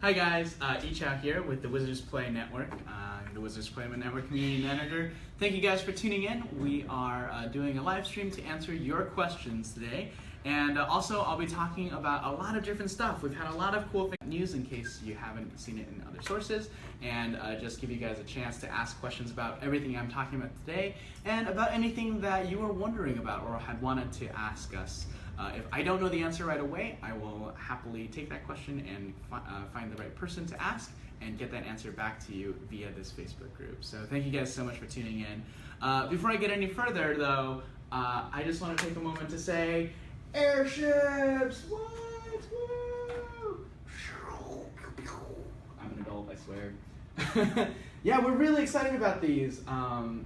Hi guys, Yichao here with the Wizards Play Network, the Wizards Play Network Community Manager. Thank you guys for tuning in. We are doing a live stream to answer your questions today. And also I'll be talking about a lot of different stuff. We've had a lot of cool news in case you haven't seen it in other sources, and just give you guys a chance to ask questions about everything I'm talking about today and about anything that you were wondering about or had wanted to ask us. If I don't know the answer right away, I will happily take that question and find the right person to ask and get that answer back to you via this Facebook group. So thank you guys so much for tuning in. Before I get any further though, I just want to take a moment to say, Airships! What? Woo! I'm an adult, I swear. Yeah, we're really excited about these.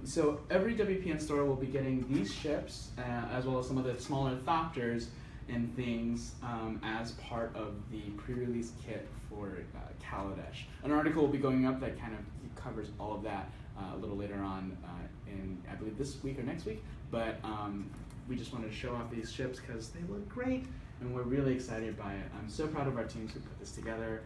So every WPN store will be getting these ships, as well as some of the smaller Thopters and things as part of the pre-release kit for Kaladesh. An article will be going up that kind of covers all of that a little later on in, I believe, this week or next week. But we just wanted to show off these ships because they look great, and we're really excited by it. I'm so proud of our teams who put this together.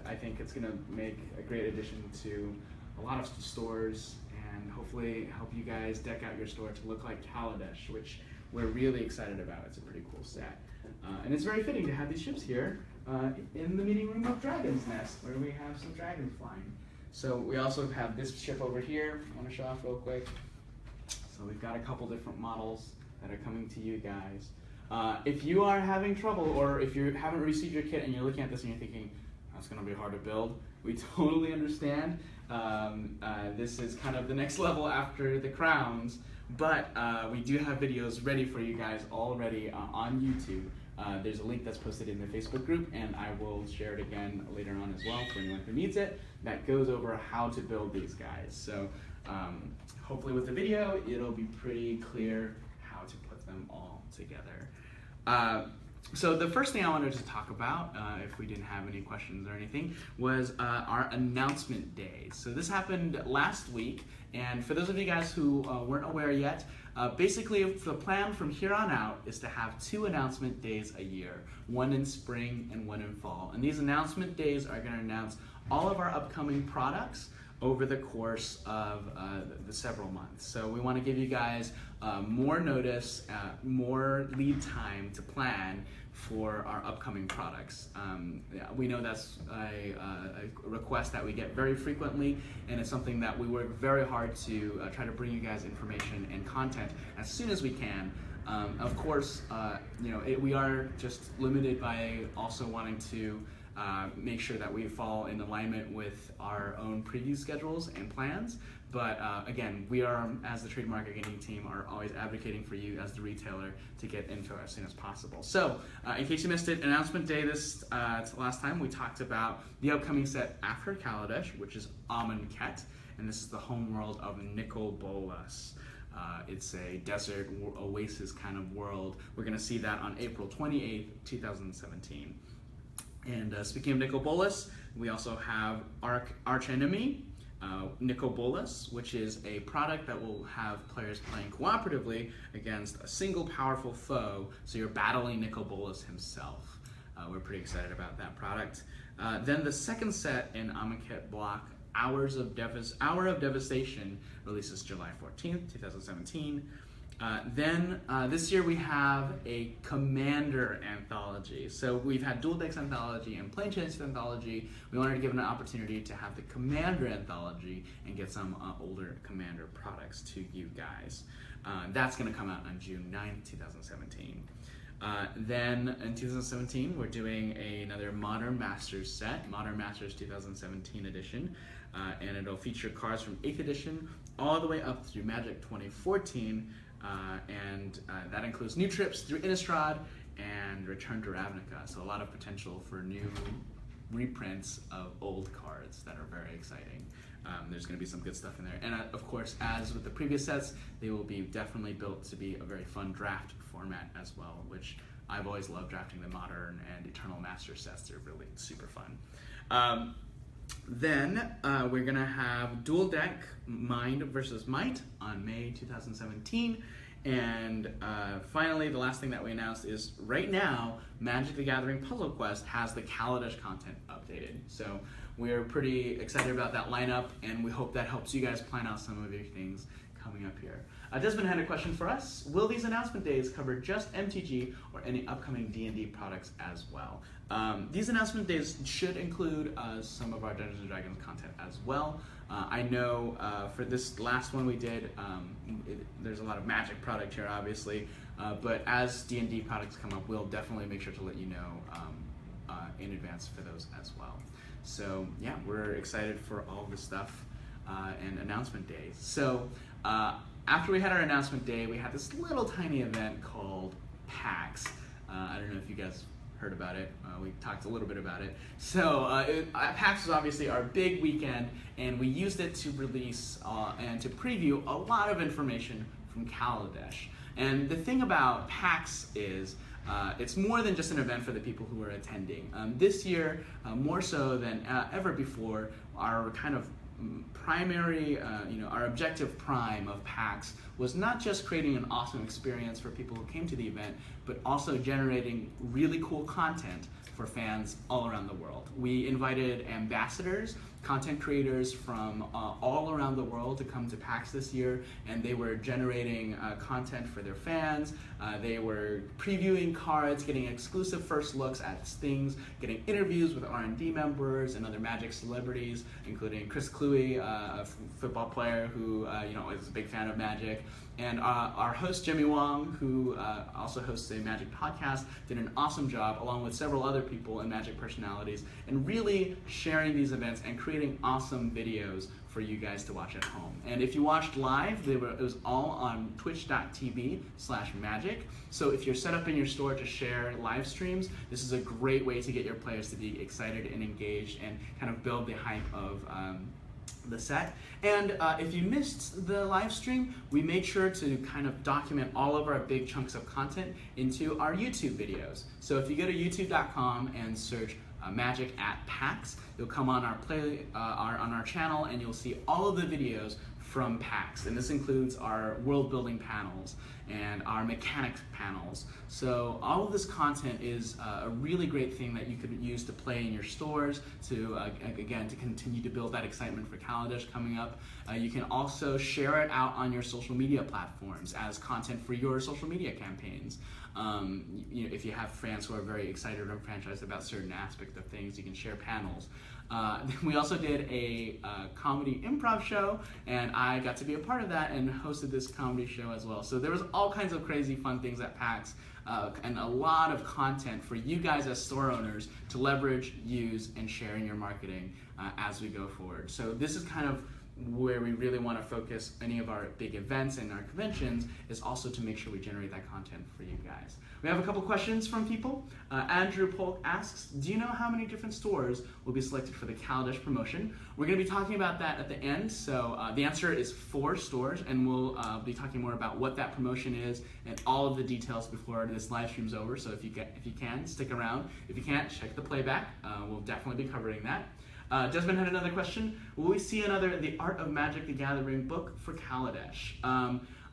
I think it's going to make a great addition to a lot of stores and hopefully help you guys deck out your store to look like Kaladesh, which we're really excited about. It's a pretty cool set. And it's very fitting to have these ships here in the meeting room of Dragon's Nest, where we have some dragons flying. So we also have this ship over here I want to show off real quick. So we've got a couple different models that are coming to you guys. If you are having trouble, or if you haven't received your kit and you're looking at this and you're thinking, that's going to be hard to build, we totally understand. This is kind of the next level after the crowns, but we do have videos ready for you guys already on YouTube. There's a link that's posted in the Facebook group, and I will share it again later on as well for anyone who needs it, that goes over how to build these guys. So hopefully with the video, it'll be pretty clear how to put them all together. So the first thing I wanted to talk about, if we didn't have any questions or anything, was our announcement day. So this happened last week, and for those of you guys who weren't aware yet, basically the plan from here on out is to have 2 announcement days a year, one in spring and one in fall. And these announcement days are going to announce all of our upcoming products over the course of the several months. So we want to give you guys more notice, more lead time to plan for our upcoming products. We know that's a request that we get very frequently, and it's something that we work very hard to try to bring you guys information and content as soon as we can. Of course, we are just limited by also wanting to make sure that we fall in alignment with our own preview schedules and plans. But again, we are, as the trade marketing team, are always advocating for you as the retailer to get info as soon as possible. So in case you missed it, announcement day this last time, we talked about the upcoming set after Kaladesh, which is Amonkhet, and this is the homeworld of Nicol Bolas. It's a desert oasis kind of world. We're going to see that on April 28th, 2017. And speaking of Nicol Bolas, we also have our archenemy, Nicol Bolas, which is a product that will have players playing cooperatively against a single powerful foe, so you're battling Nicol Bolas himself. We're pretty excited about that product. Then the second set in Amonkhet block, Hour of Devastation, releases July 14th, 2017. Then this year we have a Commander Anthology. So we've had Dual Decks Anthology and Plane Chase Anthology. We wanted to give an opportunity to have the Commander Anthology and get some older Commander products to you guys. That's going to come out on June 9th, 2017. Then in 2017 we're doing another Modern Masters set, Modern Masters 2017 edition, and it'll feature cards from 8th edition all the way up through Magic 2014. And that includes new trips through Innistrad and Return to Ravnica, so a lot of potential for new reprints of old cards that are very exciting. There's going to be some good stuff in there, and of course, as with the previous sets, they will be definitely built to be a very fun draft format as well, which I've always loved drafting the Modern and Eternal Master sets. They're really super fun. Then we're going to have Dual Deck Mind versus Might on May 2017, And finally, the last thing that we announced is right now, Magic the Gathering Puzzle Quest has the Kaladesh content updated. So we're pretty excited about that lineup, and we hope that helps you guys plan out some of your things coming up here. Desmond had a question for us. Will these announcement days cover just MTG or any upcoming D&D products as well? These announcement days should include some of our Dungeons & Dragons content as well. I know for this last one we did, there's a lot of Magic product here, obviously, but as D&D products come up, we'll definitely make sure to let you know in advance for those as well. So yeah, we're excited for all this stuff and announcement days. So after we had our announcement day, we had this little tiny event called PAX. I don't know if you guys heard about it. We talked a little bit about it. So PAX was obviously our big weekend, and we used it to release and to preview a lot of information from Kaladesh. And the thing about PAX is it's more than just an event for the people who are attending. This year, more so than ever before, our kind of primary, our objective prime of PAX was not just creating an awesome experience for people who came to the event, but also generating really cool content for fans all around the world. We invited ambassadors, content creators from all around the world to come to PAX this year, and they were generating content for their fans. They were previewing cards, getting exclusive first looks at things, getting interviews with R&D members and other Magic celebrities, including Chris Cluey, a football player who is a big fan of Magic. And our host, Jimmy Wong, who also hosts a Magic podcast, did an awesome job, along with several other people and Magic personalities, and really sharing these events and creating awesome videos for you guys to watch at home. And if you watched live, it was all on twitch.tv/magic. So if you're set up in your store to share live streams, this is a great way to get your players to be excited and engaged and kind of build the hype of the set. And if you missed the live stream, we made sure to kind of document all of our big chunks of content into our YouTube videos. So if you go to youtube.com and search Magic at PAX, you'll come on our on our channel, and you'll see all of the videos from PAX, and this includes our world building panels and our mechanics panels. So all of this content is a really great thing that you could use to play in your stores to, again, to continue to build that excitement for Kaladesh coming up. You can also share it out on your social media platforms as content for your social media campaigns. If you have fans who are very excited or enfranchised about certain aspects of things, you can share panels. We also did a comedy improv show, and I got to be a part of that and hosted this comedy show as well. So there was all kinds of crazy fun things at PAX, and a lot of content for you guys as store owners to leverage, use, and share in your marketing as we go forward. So this is kind of where we really want to focus any of our big events and our conventions, is also to make sure we generate that content for you guys. We have a couple questions from people. Andrew Polk asks, do you know how many different stores will be selected for the Kaladesh promotion? We're going to be talking about that at the end. So the answer is 4 stores, and we'll be talking more about what that promotion is and all of the details before this live stream's over. So if you can, stick around. If you can't, check the playback. We'll definitely be covering that. Desmond had another question. Will we see another The Art of Magic the Gathering book for Kaladesh?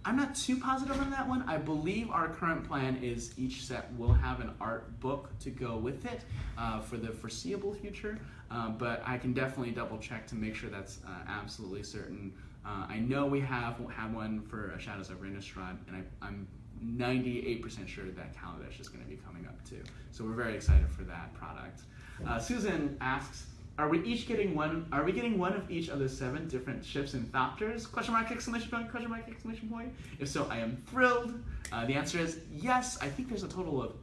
I'm not too positive on that one. I believe our current plan is each set will have an art book to go with it for the foreseeable future, but I can definitely double check to make sure that's absolutely certain. I know we have one for Shadows over Innistrad, and I'm 98% sure that Kaladesh is going to be coming up too. So we're very excited for that product. Susan asks, are we getting one of each of the 7 different ships and Thopters? Question mark, exclamation point, question mark, exclamation point. If so, I am thrilled. The answer is yes. I think there's a total of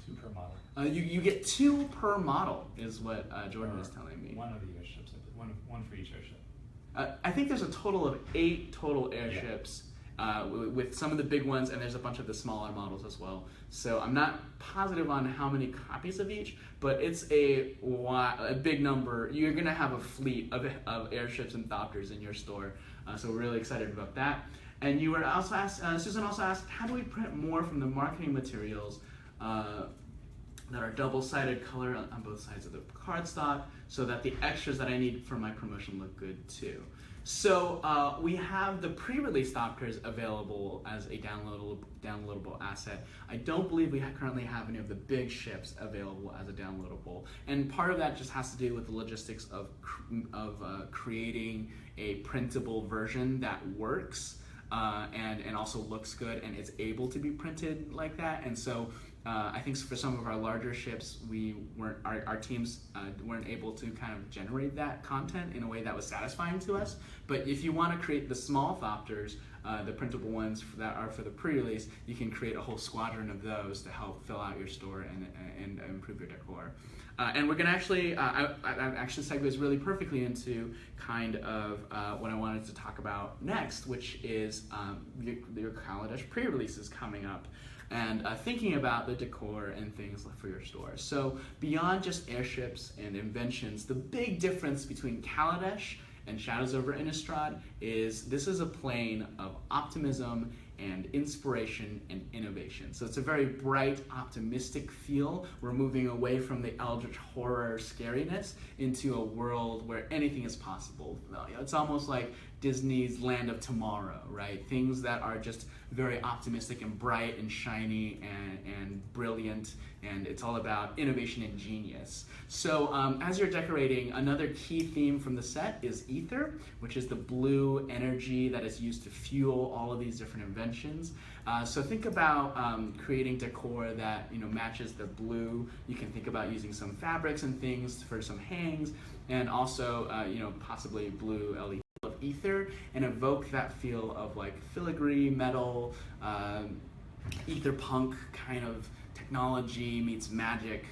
2 per model. You get 2 per model, is what Jordan is telling me. One of the airships, one for each airship. I think there's a total of 8 total airships. With some of the big ones, and there's a bunch of the smaller models as well. So I'm not positive on how many copies of each, but it's a big number. You're going to have a fleet of airships and Thopters in your store, so we're really excited about that. And you were also asked, Susan also asked, how do we print more from the marketing materials that are double-sided color on both sides of the cardstock so that the extras that I need for my promotion look good too? So we have the pre-release Thopters available as a downloadable asset. I don't believe we currently have any of the big ships available as a downloadable, and part of that just has to do with the logistics of creating a printable version that works and also looks good and is able to be printed like that. And so I think for some of our larger ships, our teams weren't able to kind of generate that content in a way that was satisfying to us. But if you want to create the small Thopters, the printable ones that are for the pre-release, you can create a whole squadron of those to help fill out your store and improve your decor. And we're going to actually, actually segues really perfectly into kind of what I wanted to talk about next, which is your Kaladesh pre-releases coming up. And thinking about the decor and things for your store. So beyond just airships and inventions, the big difference between Kaladesh and Shadows over Innistrad is this is a plane of optimism and inspiration and innovation. So it's a very bright, optimistic feel. We're moving away from the eldritch horror scariness into a world where anything is possible. It's almost like Disney's Land of Tomorrow, right? Things that are just very optimistic and bright and shiny and brilliant, and it's all about innovation and genius. So as you're decorating, another key theme from the set is ether, which is the blue energy that is used to fuel all of these different inventions. So think about creating decor that matches the blue. You can think about using some fabrics and things for some hangs, and also possibly blue LED of ether, and evoke that feel of like filigree, metal, ether punk kind of technology meets magic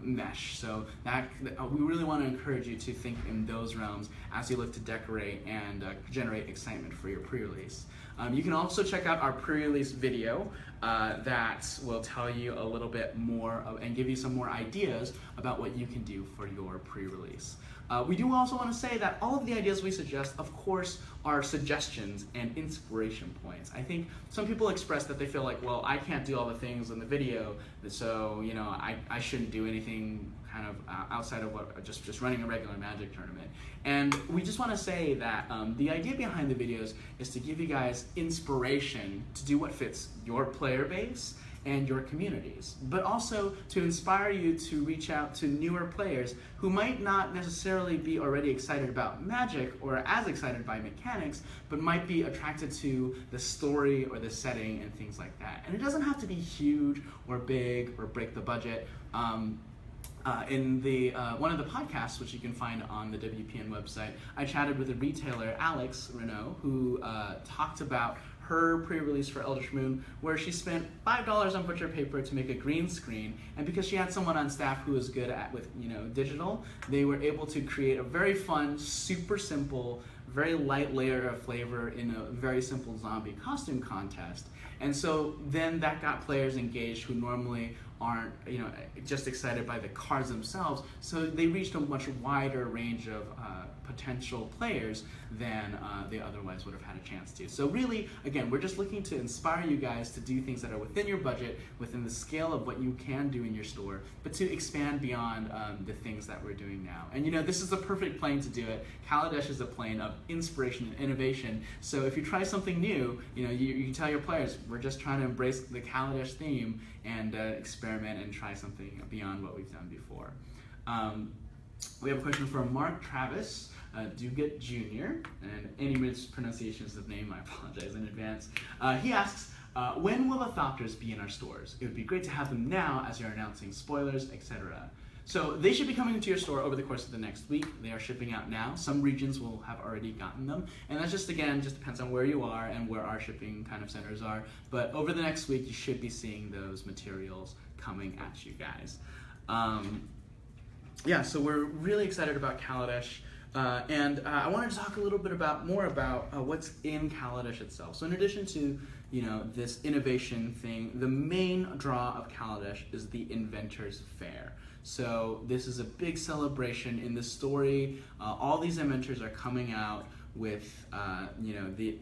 mesh. So that we really want to encourage you to think in those realms as you look to decorate and generate excitement for your pre-release. You can also check out our pre-release video that will tell you a little bit more and give you some more ideas about what you can do for your pre-release. We do also want to say that all of the ideas we suggest, of course, are suggestions and inspiration points. I think some people express that they feel like, well, I can't do all the things in the video, so I shouldn't do anything kind of outside of what just running a regular Magic tournament. And we just want to say that the idea behind the videos is to give you guys inspiration to do what fits your player base and your communities, but also to inspire you to reach out to newer players who might not necessarily be already excited about Magic or as excited by mechanics, but might be attracted to the story or the setting and things like that. And it doesn't have to be huge or big or break the budget. In one of the podcasts, which you can find on the WPN website, I chatted with a retailer, Alex Renault, who talked about her pre-release for Eldritch Moon, where she spent $5 on butcher paper to make a green screen, and because she had someone on staff who was good with digital, they were able to create a very fun, super simple, very light layer of flavor in a very simple zombie costume contest. And so then that got players engaged who normally aren't just excited by the cards themselves, so they reached a much wider range of potential players than they otherwise would have had a chance to. So really, again, we're just looking to inspire you guys to do things that are within your budget, within the scale of what you can do in your store, but to expand beyond the things that we're doing now. And this is the perfect plane to do it. Kaladesh is a plane of inspiration and innovation. So if you try something new, you can tell your players, we're just trying to embrace the Kaladesh theme and experiment and try something beyond what we've done before. We have a question from Mark Travis, Dugat Jr., and any mispronunciations of name, I apologize in advance. He asks, when will the Thopters be in our stores? It would be great to have them now as you're announcing spoilers, etc. So they should be coming to your store over the course of the next week. They are shipping out now. Some regions will have already gotten them, and that just depends on where you are and where our shipping kind of centers are. But over the next week, you should be seeing those materials coming at you guys. So we're really excited about Kaladesh. And I wanted to talk a little bit more about what's in Kaladesh itself. So in addition to this innovation thing, the main draw of Kaladesh is the Inventors Fair. So this is a big celebration in the story. All these inventors are coming out with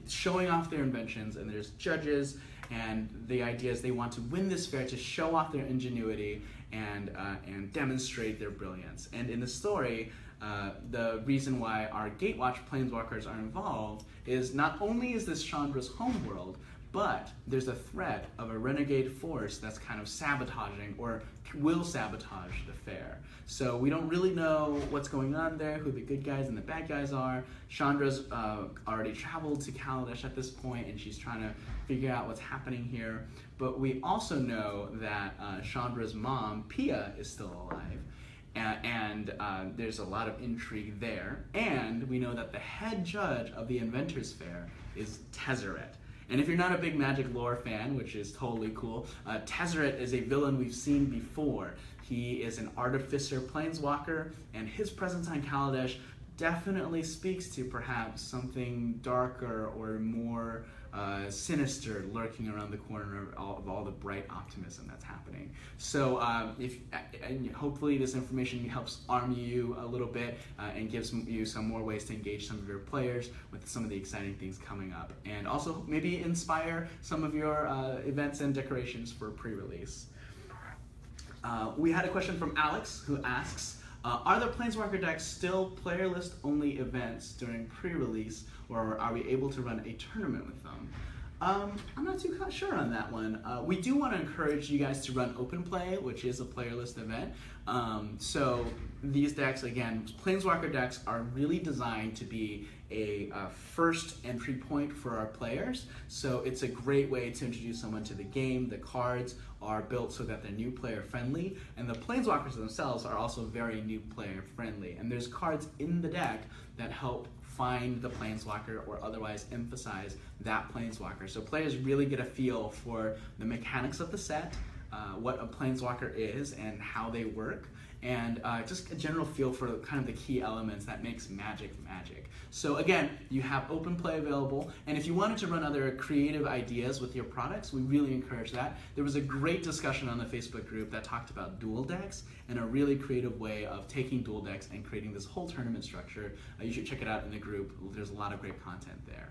showing off their inventions, and there's judges, and the idea is they want to win this fair to show off their ingenuity and demonstrate their brilliance. And in the story, the reason why our Gatewatch planeswalkers are involved is not only is this Chandra's homeworld, but there's a threat of a renegade force that's kind of sabotaging or will sabotage the fair. So we don't really know what's going on there, who the good guys and the bad guys are. Chandra's already traveled to Kaladesh at this point, and she's trying to figure out what's happening here. But we also know that Chandra's mom, Pia, is still alive. And there's a lot of intrigue there. And we know that the head judge of the Inventors Fair is Tezzeret. And if you're not a big Magic lore fan, which is totally cool, Tezzeret is a villain we've seen before. He is an artificer planeswalker, and his presence on Kaladesh definitely speaks to perhaps something darker or more sinister lurking around the corner of all the bright optimism that's happening. So and hopefully this information helps arm you a little bit and gives you some more ways to engage some of your players with some of the exciting things coming up, and also maybe inspire some of your events and decorations for pre-release. We had a question from Alex who asks, are the Planeswalker decks still player list only events during pre-release, or are we able to run a tournament with them? I'm not too sure on that one. We do want to encourage you guys to run open play, which is a player list event. So these decks, again, Planeswalker decks are really designed to be a first entry point for our players. So it's a great way to introduce someone to the game. The cards are built so that they're new player friendly, and the Planeswalkers themselves are also very new player friendly. And there's cards in the deck that help find the Planeswalker or otherwise emphasize that Planeswalker. So players really get a feel for the mechanics of the set, what a Planeswalker is and how they work, and just a general feel for kind of the key elements that makes Magic magic. So again, you have open play available, and if you wanted to run other creative ideas with your products, we really encourage that. There was a great discussion on the Facebook group that talked about dual decks and a really creative way of taking dual decks and creating this whole tournament structure. You should check it out in the group. There's a lot of great content there.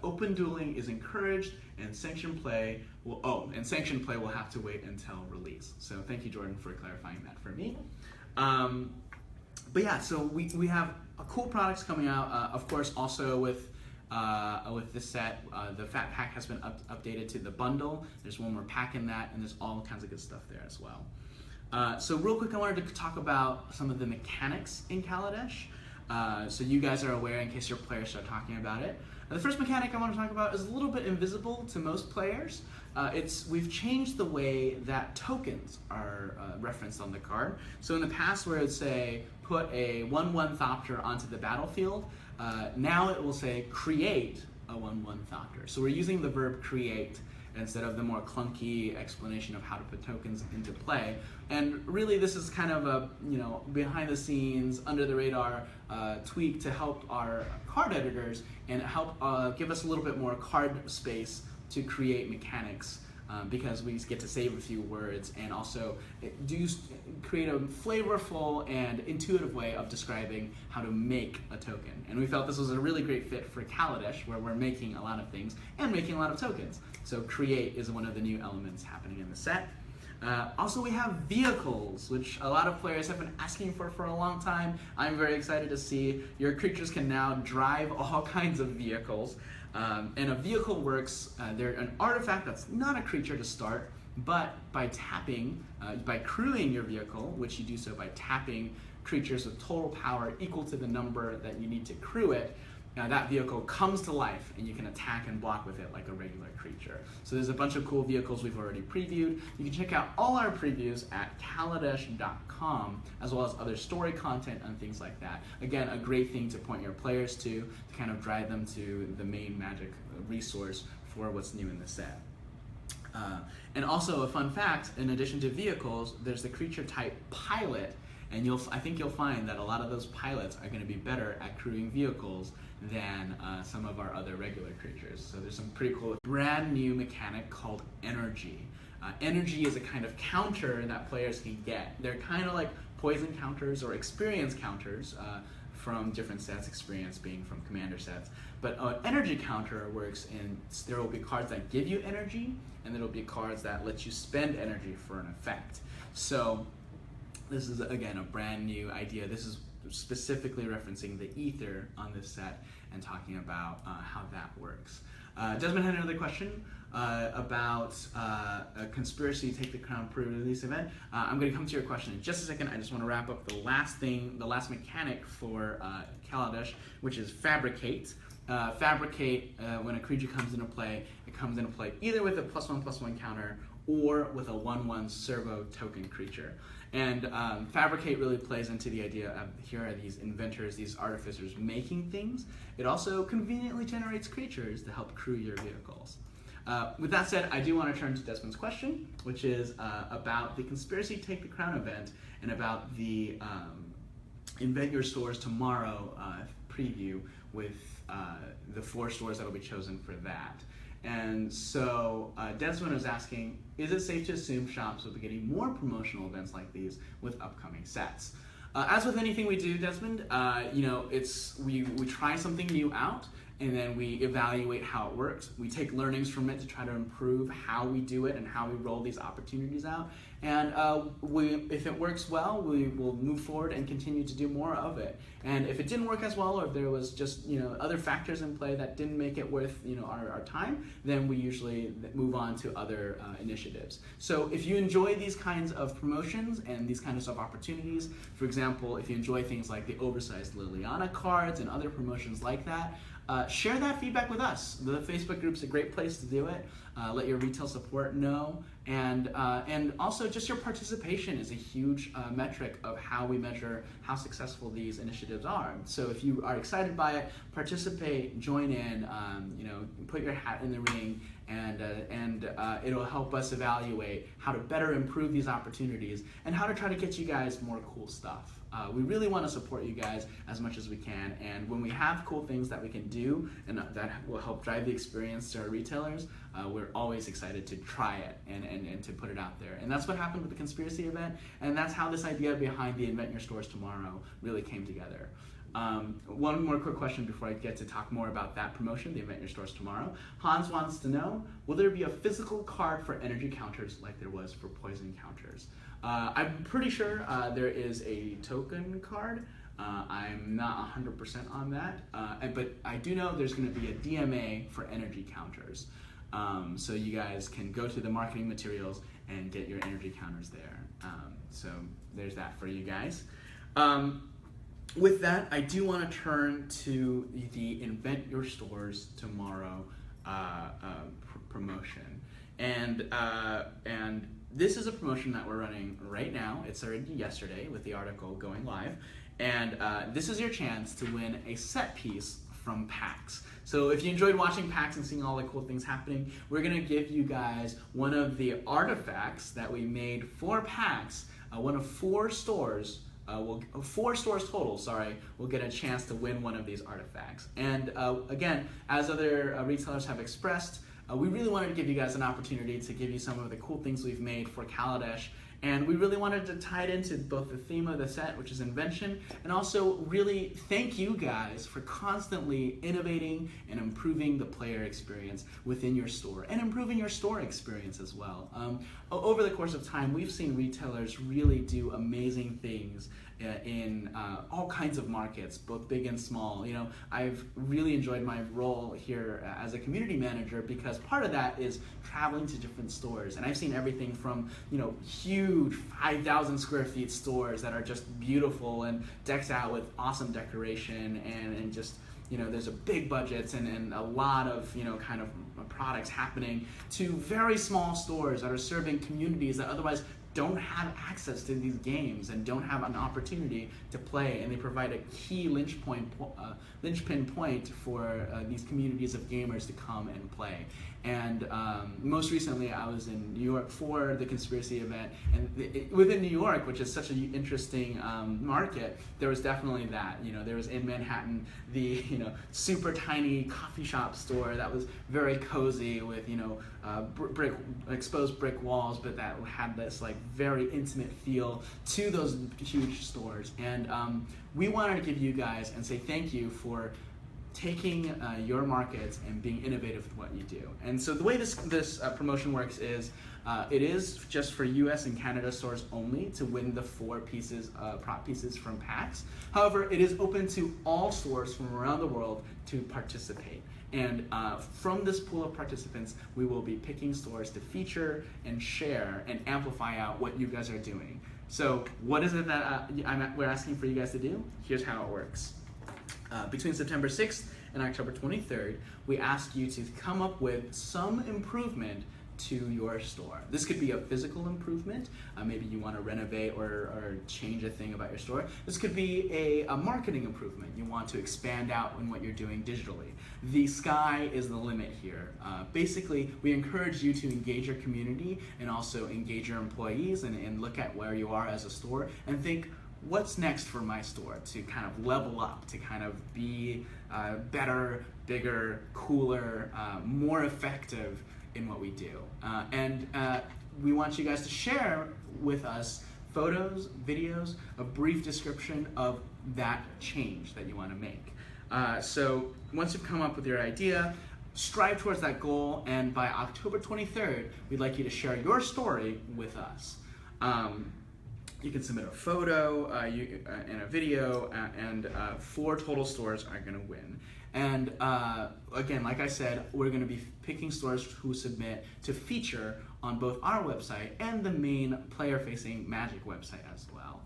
Open dueling is encouraged, and sanctioned play will have to wait until release. So thank you, Jordan, for clarifying that for me. But yeah, so we have cool products coming out. Of course, also with this set, the Fat Pack has been updated to the bundle. There's one more pack in that, and there's all kinds of good stuff there as well. So real quick, I wanted to talk about some of the mechanics in Kaladesh. So you guys are aware in case your players start talking about it. The first mechanic I want to talk about is a little bit invisible to most players. We've changed the way that tokens are referenced on the card. So in the past where it would say, put a 1/1 Thopter onto the battlefield, now it will say, create a 1/1 Thopter. So we're using the verb create instead of the more clunky explanation of how to put tokens into play. And really this is kind of a behind the scenes, under the radar tweak to help our card editors and help give us a little bit more card space to create mechanics, because we get to save a few words and also create a flavorful and intuitive way of describing how to make a token. And we felt this was a really great fit for Kaladesh, where we're making a lot of things and making a lot of tokens. So create is one of the new elements happening in the set. Also, we have vehicles, which a lot of players have been asking for a long time. I'm very excited to see your creatures can now drive all kinds of vehicles. And a vehicle works, they're an artifact that's not a creature to start, but by tapping, by crewing your vehicle, which you do so by tapping creatures with total power equal to the number that you need to crew it, that vehicle comes to life and you can attack and block with it like a regular creature. So there's a bunch of cool vehicles we've already previewed. You can check out all our previews at kaladesh.com, as well as other story content and things like that. Again, a great thing to point your players to kind of drive them to the main Magic resource for what's new in the set. And also a fun fact, in addition to vehicles, there's the creature type pilot, and I think you'll find that a lot of those pilots are going to be better at crewing vehicles than some of our other regular creatures. So there's some pretty cool brand new mechanic called Energy. Energy is a kind of counter that players can get. They're kind of like poison counters or experience counters from different sets, experience being from commander sets. But energy counter works in, there will be cards that give you energy, and there will be cards that let you spend energy for an effect. So this is, again, a brand new idea. This is specifically referencing the ether on this set and talking about how that works. Desmond had another question about a conspiracy take the crown pre-release event. I'm going to come to your question in just a second. I just want to wrap up the last mechanic for Kaladesh, which is fabricate. Fabricate, when a creature comes into play, it comes into play either with a +1/+1 counter or with a 1/1 servo token creature. And fabricate really plays into the idea of, here are these inventors, these artificers making things. It also conveniently generates creatures to help crew your vehicles. With that said, I do want to turn to Desmond's question, which is about the Conspiracy Take the Crown event and about the Invent Your Stores Tomorrow preview with the 4 stores that will be chosen for that. And so Desmond is asking, is it safe to assume shops will be getting more promotional events like these with upcoming sets? As with anything we do, Desmond, we try something new out, and then we evaluate how it works. We take learnings from it to try to improve how we do it and how we roll these opportunities out. And if it works well, we will move forward and continue to do more of it. And if it didn't work as well, or if there was just other factors in play that didn't make it worth our time, then we usually move on to other initiatives. So if you enjoy these kinds of promotions and these kinds of opportunities, for example, if you enjoy things like the oversized Liliana cards and other promotions like that, share that feedback with us. The Facebook group's a great place to do it. Let your retail support know, and also just your participation is a huge metric of how we measure how successful these initiatives are. So if you are excited by it, participate, join in, put your hat in the ring, and it'll help us evaluate how to better improve these opportunities and how to try to get you guys more cool stuff. We really want to support you guys as much as we can, and when we have cool things that we can do and that will help drive the experience to our retailers, we're always excited to try it and to put it out there. And that's what happened with the Conspiracy event, and that's how this idea behind the Invent Your Stores Tomorrow really came together. One more quick question before I get to talk more about that promotion, the Invent Your Stores Tomorrow. Hans wants to know, will there be a physical card for energy counters like there was for poison counters? I'm pretty sure there is a token card. I'm not 100% on that, but I do know there's going to be a DMA for energy counters. So you guys can go to the marketing materials and get your energy counters there. So there's that for you guys. With that, I do want to turn to the Invent Your Stores Tomorrow promotion. And this is a promotion that we're running right now. It started yesterday with the article going live. And this is your chance to win a set piece from PAX. So if you enjoyed watching PAX and seeing all the cool things happening, we're going to give you guys one of the artifacts that we made for PAX. One of 4 stores, 4 stores total, will get a chance to win one of these artifacts. And again, as other retailers have expressed, we really wanted to give you guys an opportunity to give you some of the cool things we've made for Kaladesh. And we really wanted to tie it into both the theme of the set, which is invention, and also really thank you guys for constantly innovating and improving the player experience within your store, and improving your store experience as well. Over the course of time, we've seen retailers really do amazing things in all kinds of markets, both big and small. I've really enjoyed my role here as a community manager because part of that is traveling to different stores, and I've seen everything from huge 5,000 square feet stores that are just beautiful and decked out with awesome decoration and just there's a big budgets and a lot of kind of products happening, to very small stores that are serving communities that otherwise don't have access to these games and don't have an opportunity to play, and they provide a key linchpin point for these communities of gamers to come and play. And most recently, I was in New York for the conspiracy event, and within New York, which is such an interesting market, there was definitely that. There was in Manhattan the super tiny coffee shop store that was very cozy with exposed brick walls, but that had this like very intimate feel to those huge stores. And we wanted to give you guys and say thank you for taking your markets and being innovative with what you do. And so the way this promotion works is it is just for US and Canada stores only to win the 4 pieces, prop pieces from PAX. However, it is open to all stores from around the world to participate. And from this pool of participants, we will be picking stores to feature and share and amplify out what you guys are doing. So what is it that we're asking for you guys to do? Here's how it works. Between September 6th and October 23rd, we ask you to come up with some improvement to your store. This could be a physical improvement. Maybe you want to renovate or change a thing about your store. This could be a marketing improvement. You want to expand out in what you're doing digitally. The sky is the limit here. Basically, we encourage you to engage your community and also engage your employees and look at where you are as a store and think, what's next for my store to kind of level up, to kind of be better, bigger, cooler, more effective in what we do. And we want you guys to share with us photos, videos, a brief description of that change that you want to make. So once you've come up with your idea, strive towards that goal, and by October 23rd, we'd like you to share your story with us. You can submit a photo and a video, and 4 total stores are going to win. And again, like I said, we're going to be picking stores who submit to feature on both our website and the main player-facing Magic website as well.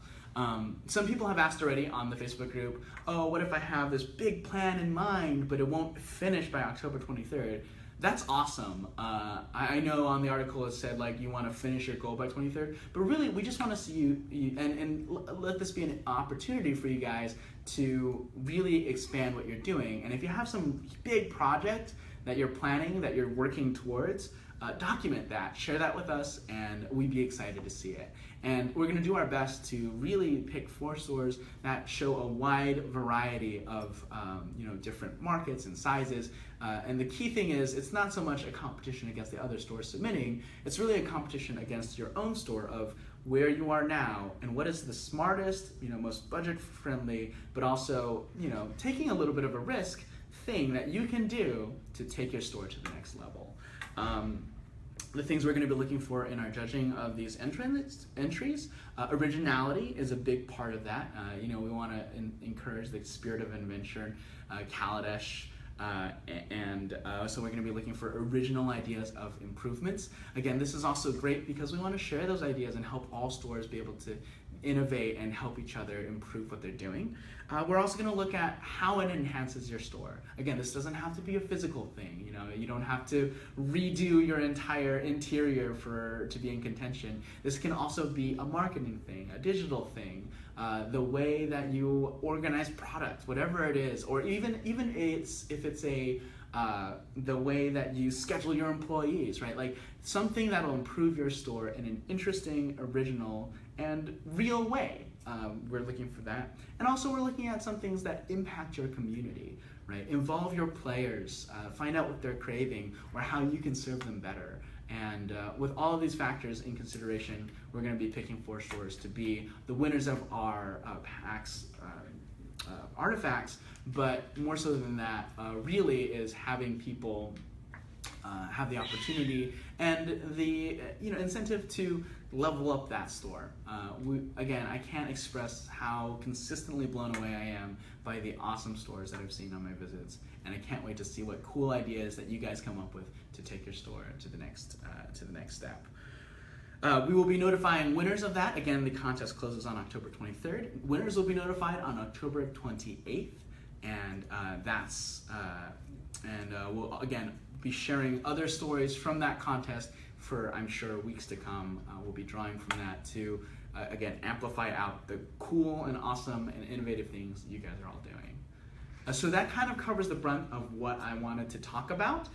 Some people have asked already on the Facebook group, oh, what if I have this big plan in mind, but it won't finish by October 23rd? That's awesome. I know on the article it said like you want to finish your goal by 23rd, but really we just want to see you and let this be an opportunity for you guys to really expand what you're doing. And if you have some big project that you're planning, that you're working towards, document that, share that with us, and we'd be excited to see it. And we're going to do our best to really pick 4 stores that show a wide variety of different markets and sizes. And the key thing is, it's not so much a competition against the other stores submitting, it's really a competition against your own store of where you are now and what is the smartest, most budget-friendly, but also, taking a little bit of a risk thing that you can do to take your store to the next level. The things we're going to be looking for in our judging of these entries, originality is a big part of that. We want to encourage the spirit of adventure, Kaladesh, so we're going to be looking for original ideas of improvements. Again, this is also great because we want to share those ideas and help all stores be able to innovate and help each other improve what they're doing. We're also going to look at how it enhances your store. Again, this doesn't have to be a physical thing. You don't have to redo your entire interior to be in contention. This can also be a marketing thing, a digital thing, the way that you organize products, whatever it is, or even if it's the way that you schedule your employees, right? Like something that'll improve your store in an interesting, original, and real way. We're looking for that. And also we're looking at some things that impact your community, right? Involve your players, find out what they're craving or how you can serve them better. And with all of these factors in consideration, we're going to be picking 4 stores to be the winners of our PAX artifacts, but more so than that, really is having people have the opportunity and the incentive to level up that store. Again, I can't express how consistently blown away I am by the awesome stores that I've seen on my visits, and I can't wait to see what cool ideas that you guys come up with to take your store to the next step. We will be notifying winners of that. Again, the contest closes on October 23rd. Winners will be notified on October 28th, and we'll again be sharing other stories from that contest for, I'm sure, weeks to come. We'll be drawing from that to, again, amplify out the cool and awesome and innovative things you guys are all doing. So that kind of covers the brunt of what I wanted to talk about.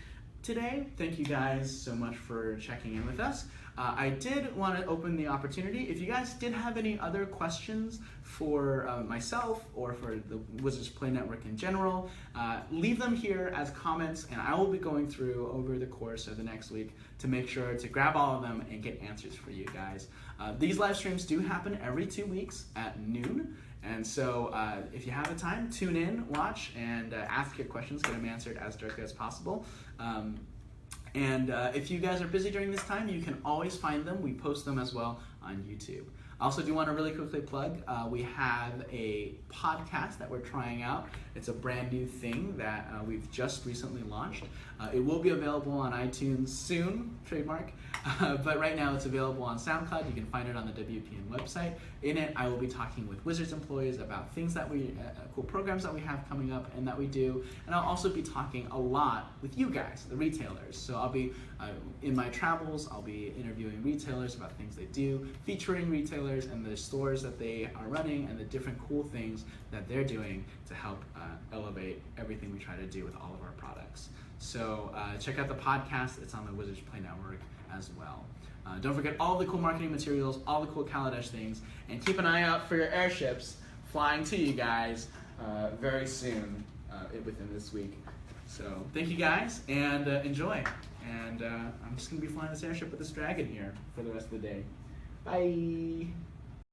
today. Thank you guys so much for checking in with us. I did want to open the opportunity. If you guys did have any other questions for myself or for the Wizards Play Network in general, leave them here as comments, and I will be going through over the course of the next week to make sure to grab all of them and get answers for you guys. These live streams do happen every 2 weeks at noon, and so if you have the time, tune in, watch, and ask your questions, get them answered as directly as possible. And if you guys are busy during this time, you can always find them. We post them as well on YouTube. I also do want to really quickly plug, we have a podcast that we're trying out. It's a brand new thing that we've just recently launched. It will be available on iTunes soon, trademark, but right now it's available on SoundCloud. You can find it on the WPN website. In it, I will be talking with Wizards employees about things that cool programs that we have coming up and that we do, and I'll also be talking a lot with you guys, the retailers. So I'll be, in my travels, I'll be interviewing retailers about things they do, featuring retailers and the stores that they are running and the different cool things that they're doing to help elevate everything we try to do with all of our products. So check out the podcast. It's on the Wizards Play Network as well. Don't forget all the cool marketing materials, all the cool Kaladesh things, and keep an eye out for your airships flying to you guys very soon within this week. So thank you guys, and enjoy. And I'm just going to be flying this airship with this dragon here for the rest of the day. Bye!